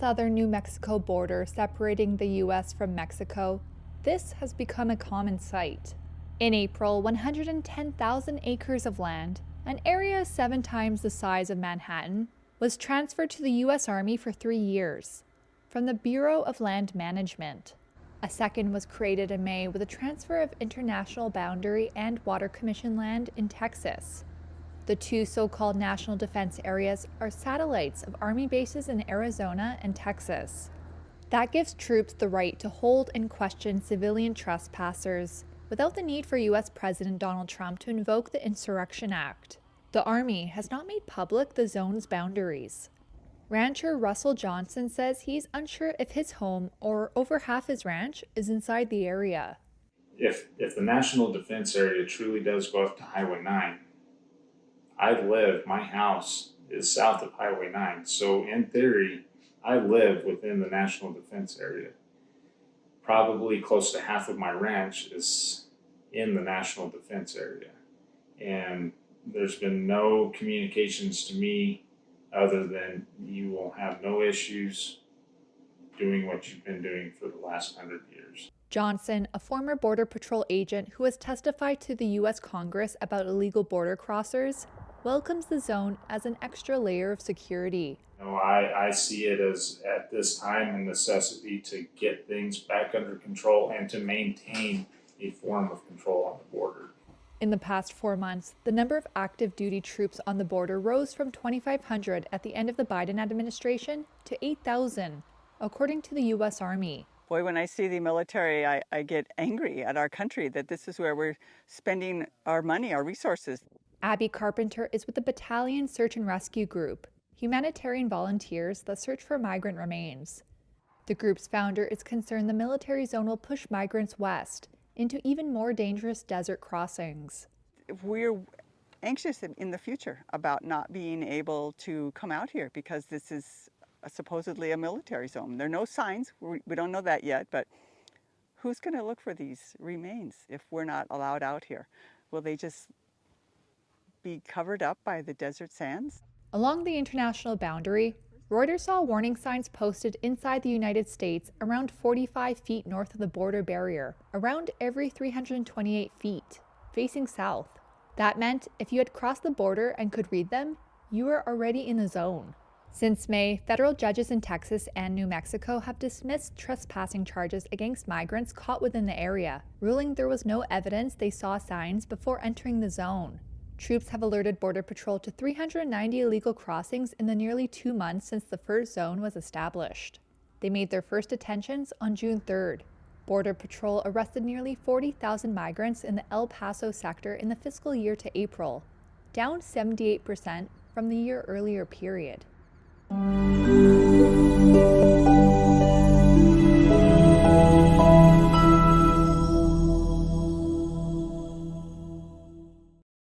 southern New Mexico border separating the U.S. from Mexico, this has become a common sight. In April, 110,000 acres of land, an area 7 times the size of Manhattan, was transferred to the U.S. Army for 3 years from the Bureau of Land Management. A second was created in May with a transfer of International Boundary and Water Commission land in Texas. The 2 so-called national defense areas are satellites of Army bases in Arizona and Texas. That gives troops the right to hold and question civilian trespassers without the need for U.S. President Donald Trump to invoke the Insurrection Act. The Army has not made public the zone's boundaries. Rancher Russell Johnson says he's unsure if his home, or over half his ranch, is inside the area. If the National Defense Area truly does go up to Highway 9, my house is south of Highway 9, so in theory, I live within the National Defense Area. Probably close to half of my ranch is in the National Defense Area. And there's been no communications to me other than you will have no issues doing what you've been doing for the last 100 years. Johnson, a former Border Patrol agent who has testified to the U.S. Congress about illegal border crossers, welcomes the zone as an extra layer of security. I see it as, at this time, a necessity to get things back under control and to maintain a form of control on the border. In the past 4 months, the number of active duty troops on the border rose from 2,500 at the end of the Biden administration to 8,000, according to the U.S. Army. Boy, when I see the military, I get angry at our country that this is where we're spending our money, our resources. Abby Carpenter is with the Battalion Search and Rescue Group, humanitarian volunteers that search for migrant remains. The group's founder is concerned the military zone will push migrants west into even more dangerous desert crossings. We're anxious in the future about not being able to come out here because this is supposedly a military zone. There are no signs, we don't know that yet, but who's going to look for these remains if we're not allowed out here? Will they just be covered up by the desert sands? Along the international boundary, Reuters saw warning signs posted inside the United States around 45 feet north of the border barrier, around every 328 feet, facing south. That meant if you had crossed the border and could read them, you were already in the zone. Since May, federal judges in Texas and New Mexico have dismissed trespassing charges against migrants caught within the area, ruling there was no evidence they saw signs before entering the zone. Troops have alerted Border Patrol to 390 illegal crossings in the nearly 2 months since the first zone was established. They made their first detentions on June 3rd. Border Patrol arrested nearly 40,000 migrants in the El Paso sector in the fiscal year to April, down 78% from the year earlier period.